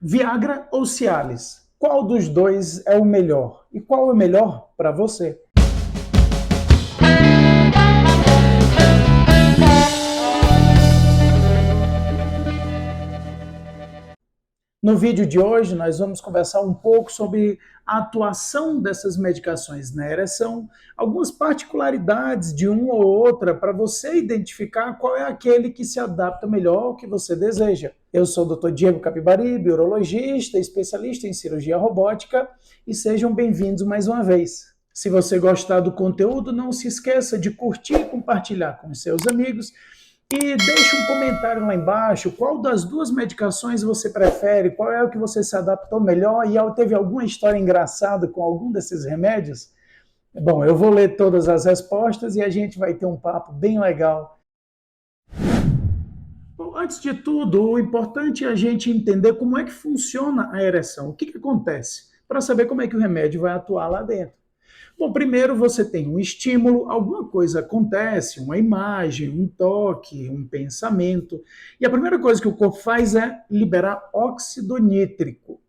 Viagra ou Cialis? Qual dos dois é o melhor? E qual é o melhor para você? No vídeo de hoje, nós vamos conversar um pouco sobre a atuação dessas medicações na ereção, algumas particularidades de uma ou outra para você identificar qual é aquele que se adapta melhor ao que você deseja. Eu sou o Dr. Diego Capibaribe, urologista, especialista em cirurgia robótica, e sejam bem-vindos mais uma vez. Se você gostar do conteúdo, não se esqueça de curtir e compartilhar com os seus amigos. E deixe um comentário lá embaixo, qual das duas medicações você prefere, qual é o que você se adaptou melhor e teve alguma história engraçada com algum desses remédios? Bom, eu vou ler todas as respostas e a gente vai ter um papo bem legal. Bom, antes de tudo, o importante é a gente entender como é que funciona a ereção, o que acontece, para saber como é que o remédio vai atuar lá dentro. Bom, primeiro você tem um estímulo, alguma coisa acontece, uma imagem, um toque, um pensamento, e a primeira coisa que o corpo faz é liberar óxido nítrico.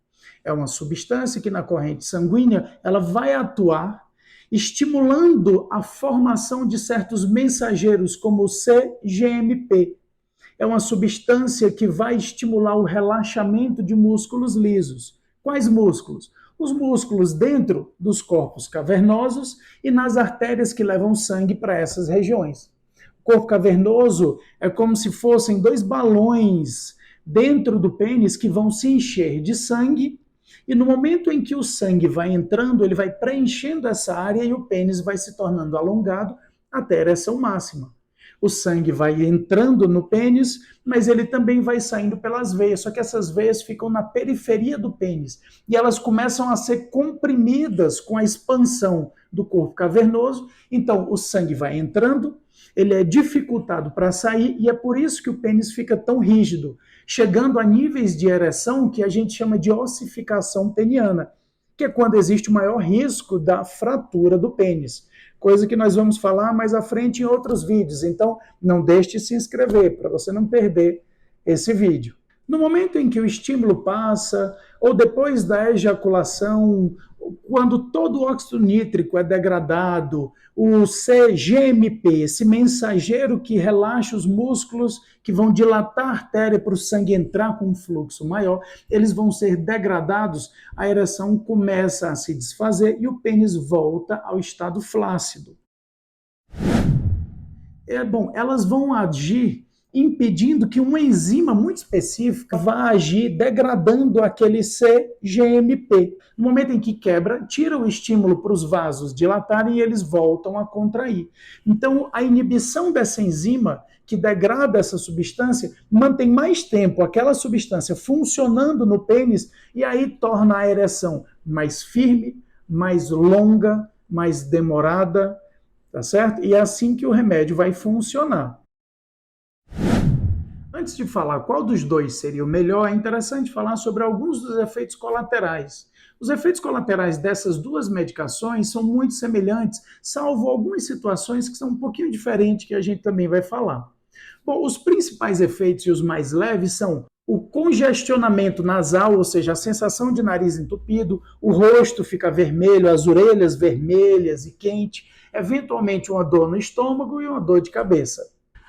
É uma substância que na corrente sanguínea ela vai atuar estimulando a formação de certos mensageiros, como o cGMP. É uma substância que vai estimular o relaxamento de músculos lisos. Quais músculos? Os músculos dentro dos corpos cavernosos e nas artérias que levam sangue para essas regiões. O corpo cavernoso é como se fossem dois balões dentro do pênis que vão se encher de sangue, e no momento em que o sangue vai entrando, ele vai preenchendo essa área e o pênis vai se tornando alongado até a ereção máxima. O sangue vai entrando no pênis, mas ele também vai saindo pelas veias, só que essas veias ficam na periferia do pênis e elas começam a ser comprimidas com a expansão do corpo cavernoso. Então o sangue vai entrando, ele é dificultado para sair e é por isso que o pênis fica tão rígido, chegando a níveis de ereção que a gente chama de ossificação peniana, que é quando existe o maior risco da fratura do pênis. Coisa que nós vamos falar mais à frente em outros vídeos. Então, não deixe de se inscrever para você não perder esse vídeo. No momento em que o estímulo passa, ou depois da ejaculação, quando todo o óxido nítrico é degradado, o cGMP, esse mensageiro que relaxa os músculos, que vão dilatar a artéria para o sangue entrar com um fluxo maior, eles vão ser degradados, a ereção começa a se desfazer e o pênis volta ao estado flácido. Bom, elas vão agir impedindo que uma enzima muito específica vá agir degradando aquele cGMP. No momento em que quebra, tira o estímulo para os vasos dilatarem e eles voltam a contrair. Então, a inibição dessa enzima que degrada essa substância mantém mais tempo aquela substância funcionando no pênis e aí torna a ereção mais firme, mais longa, mais demorada, tá certo? E é assim que o remédio vai funcionar. Antes de falar qual dos dois seria o melhor, é interessante falar sobre alguns dos efeitos colaterais. Os efeitos colaterais dessas duas medicações são muito semelhantes, salvo algumas situações que são um pouquinho diferentes, que a gente também vai falar. Bom, os principais efeitos e os mais leves são o congestionamento nasal, ou seja, a sensação de nariz entupido, o rosto fica vermelho, as orelhas vermelhas e quente, eventualmente uma dor no estômago e uma dor de cabeça.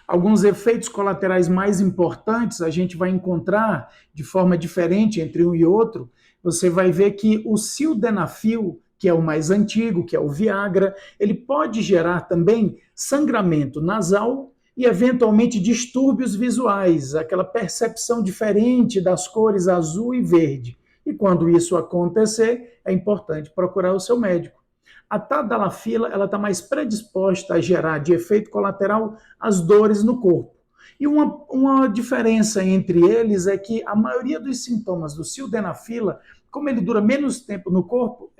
Alguns efeitos colaterais mais importantes a gente vai encontrar de forma diferente entre um e outro. Você vai ver que o sildenafil, que é o mais antigo, que é o Viagra, ele pode gerar também sangramento nasal e, eventualmente, distúrbios visuais, aquela percepção diferente das cores azul e verde. E quando isso acontecer, é importante procurar o seu médico. A tadalafila ela está mais predisposta a gerar de efeito colateral as dores no corpo. E uma diferença entre eles é que a maioria dos sintomas do sildenafila, como ele dura menos tempo no corpo,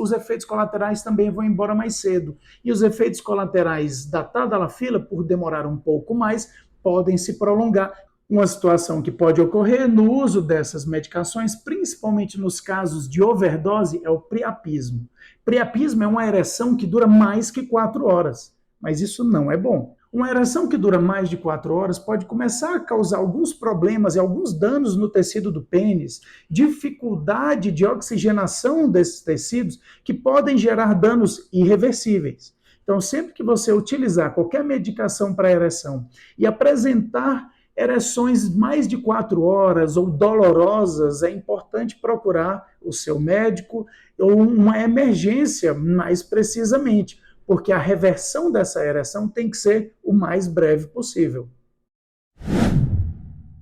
os efeitos colaterais também vão embora mais cedo. E os efeitos colaterais da tadalafila, por demorar um pouco mais, podem se prolongar. Uma situação que pode ocorrer no uso dessas medicações, principalmente nos casos de overdose, é o priapismo. Priapismo é uma ereção que dura mais que 4 horas, mas isso não é bom. Uma ereção que dura mais de 4 horas pode começar a causar alguns problemas e alguns danos no tecido do pênis, dificuldade de oxigenação desses tecidos, que podem gerar danos irreversíveis. Então, sempre que você utilizar qualquer medicação para ereção e apresentar ereções mais de 4 horas ou dolorosas, é importante procurar o seu médico ou uma emergência mais precisamente, porque a reversão dessa ereção tem que ser o mais breve possível.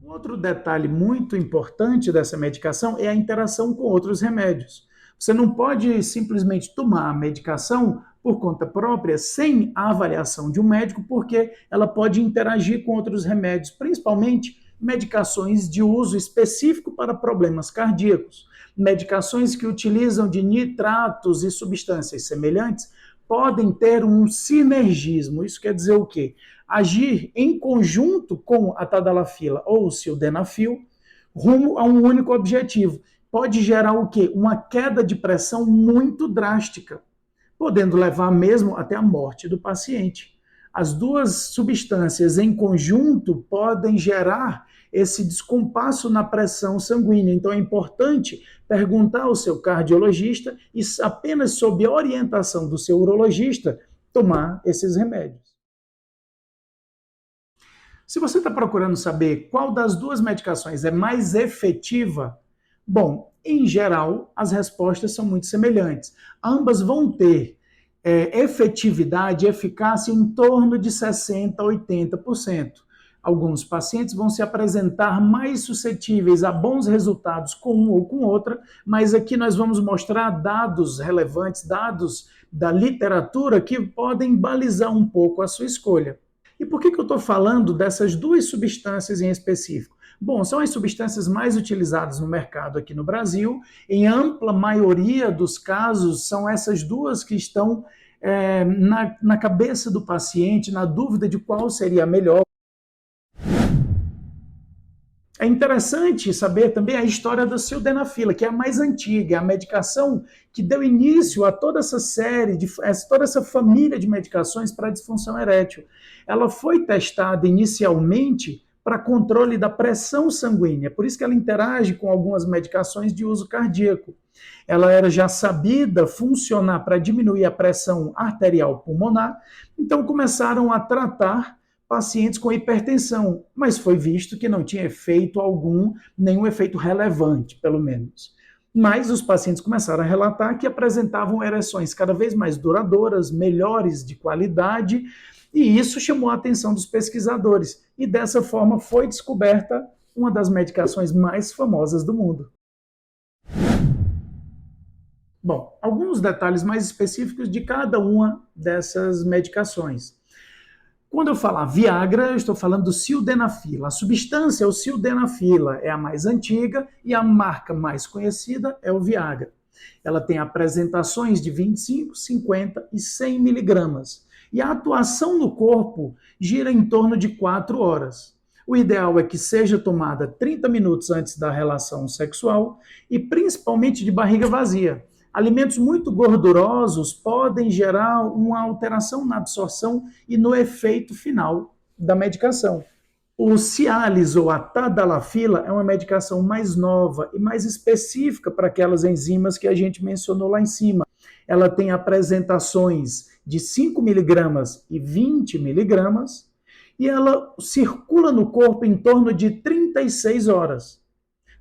Outro detalhe muito importante dessa medicação é a interação com outros remédios. Você não pode simplesmente tomar a medicação por conta própria, sem a avaliação de um médico, porque ela pode interagir com outros remédios, principalmente medicações de uso específico para problemas cardíacos. Medicações que utilizam de nitratos e substâncias semelhantes podem ter um sinergismo. Isso quer dizer o quê? Agir em conjunto com a tadalafila ou o sildenafil rumo a um único objetivo. Pode gerar o quê? Uma queda de pressão muito drástica, podendo levar mesmo até a morte do paciente. As duas substâncias em conjunto podem gerar esse descompasso na pressão sanguínea. Então é importante perguntar ao seu cardiologista e apenas sob orientação do seu urologista tomar esses remédios. Se você está procurando saber qual das duas medicações é mais efetiva, bom, em geral, as respostas são muito semelhantes. Ambas vão ter efetividade e eficácia em torno de 60% a 80%. Alguns pacientes vão se apresentar mais suscetíveis a bons resultados com uma ou com outra, mas aqui nós vamos mostrar dados relevantes, dados da literatura que podem balizar um pouco a sua escolha. E por que eu estou falando dessas duas substâncias em específico? Bom, são as substâncias mais utilizadas no mercado aqui no Brasil. Em ampla maioria dos casos, são essas duas que estão na cabeça do paciente, na dúvida de qual seria a melhor. É interessante saber também a história da sildenafila, que é a mais antiga, a medicação que deu início a toda essa série, toda essa família de medicações para disfunção erétil. Ela foi testada inicialmente para controle da pressão sanguínea, por isso que ela interage com algumas medicações de uso cardíaco. Ela era já sabida funcionar para diminuir a pressão arterial pulmonar, então começaram a tratar pacientes com hipertensão, mas foi visto que não tinha efeito algum, nenhum efeito relevante, pelo menos. Mas os pacientes começaram a relatar que apresentavam ereções cada vez mais duradouras, melhores de qualidade, e isso chamou a atenção dos pesquisadores. E dessa forma foi descoberta uma das medicações mais famosas do mundo. Bom, alguns detalhes mais específicos de cada uma dessas medicações. Quando eu falar Viagra, eu estou falando do sildenafila. A substância é o sildenafila, é a mais antiga e a marca mais conhecida é o Viagra. Ela tem apresentações de 25, 50 e 100 miligramas. E a atuação no corpo gira em torno de 4 horas. O ideal é que seja tomada 30 minutos antes da relação sexual e principalmente de barriga vazia. Alimentos muito gordurosos podem gerar uma alteração na absorção e no efeito final da medicação. O Cialis ou a tadalafila é uma medicação mais nova e mais específica para aquelas enzimas que a gente mencionou lá em cima. Ela tem apresentações de 5 miligramas e 20 miligramas e ela circula no corpo em torno de 36 horas.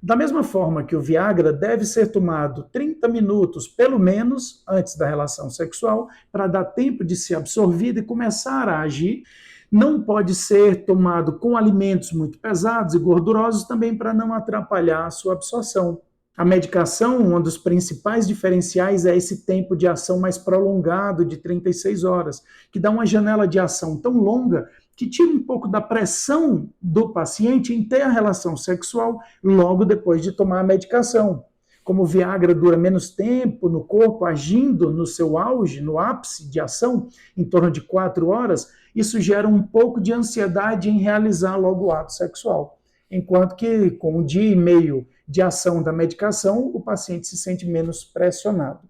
Da mesma forma que o Viagra deve ser tomado 30 minutos, pelo menos, antes da relação sexual, para dar tempo de ser absorvido e começar a agir, não pode ser tomado com alimentos muito pesados e gordurosos também para não atrapalhar a sua absorção. A medicação, um dos principais diferenciais é esse tempo de ação mais prolongado de 36 horas, que dá uma janela de ação tão longa que tira um pouco da pressão do paciente em ter a relação sexual logo depois de tomar a medicação. Como o Viagra dura menos tempo no corpo, agindo no seu auge, no ápice de ação, em torno de 4 horas, isso gera um pouco de ansiedade em realizar logo o ato sexual. Enquanto que, com um dia e meio de ação da medicação, o paciente se sente menos pressionado.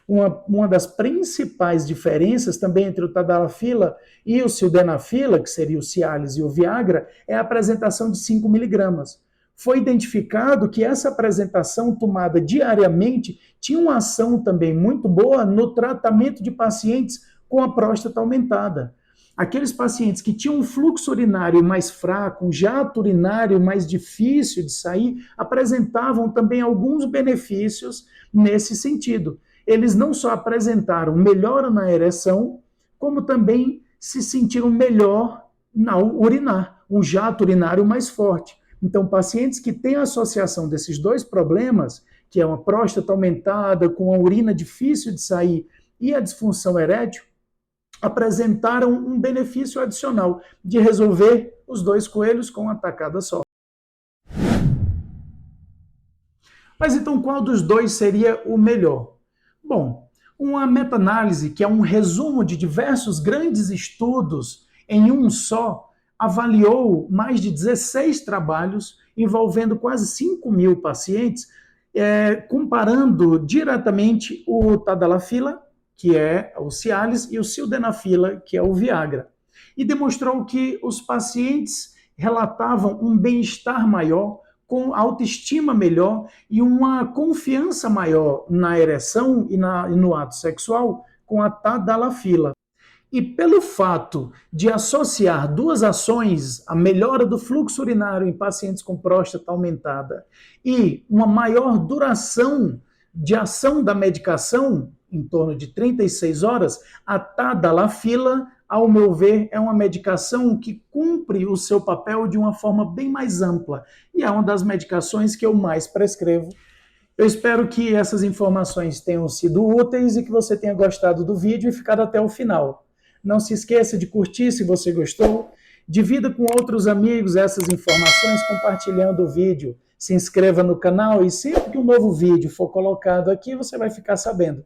Uma das principais diferenças também entre o tadalafila e o sildenafila, que seria o Cialis e o Viagra, é a apresentação de 5 miligramas. Foi identificado que essa apresentação tomada diariamente tinha uma ação também muito boa no tratamento de pacientes com a próstata aumentada. Aqueles pacientes que tinham um fluxo urinário mais fraco, um jato urinário mais difícil de sair, apresentavam também alguns benefícios nesse sentido. Eles não só apresentaram melhora na ereção, como também se sentiram melhor ao urinar, um jato urinário mais forte. Então, pacientes que têm a associação desses dois problemas, que é uma próstata aumentada, com a urina difícil de sair e a disfunção erétil, apresentaram um benefício adicional de resolver os dois coelhos com uma tacada só. Mas então, qual dos dois seria o melhor? Bom, uma meta-análise, que é um resumo de diversos grandes estudos em um só, avaliou mais de 16 trabalhos envolvendo quase 5.000 pacientes, comparando diretamente o tadalafila, que é o Cialis, e o sildenafila, que é o Viagra. E demonstrou que os pacientes relatavam um bem-estar maior, com autoestima melhor e uma confiança maior na ereção e no ato sexual com a tadalafila. E pelo fato de associar duas ações, a melhora do fluxo urinário em pacientes com próstata aumentada e uma maior duração de ação da medicação, em torno de 36 horas, a tadalafila, ao meu ver, é uma medicação que cumpre o seu papel de uma forma bem mais ampla e é uma das medicações que eu mais prescrevo. Eu espero que essas informações tenham sido úteis e que você tenha gostado do vídeo e ficado até o final. Não se esqueça de curtir se você gostou, divida com outros amigos essas informações compartilhando o vídeo, se inscreva no canal e sempre que um novo vídeo for colocado aqui, você vai ficar sabendo.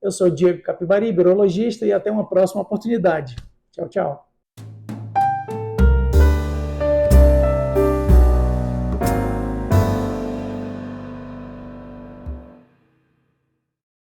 Eu sou Diego Capibaribe, urologista, e até uma próxima oportunidade. Tchau, tchau.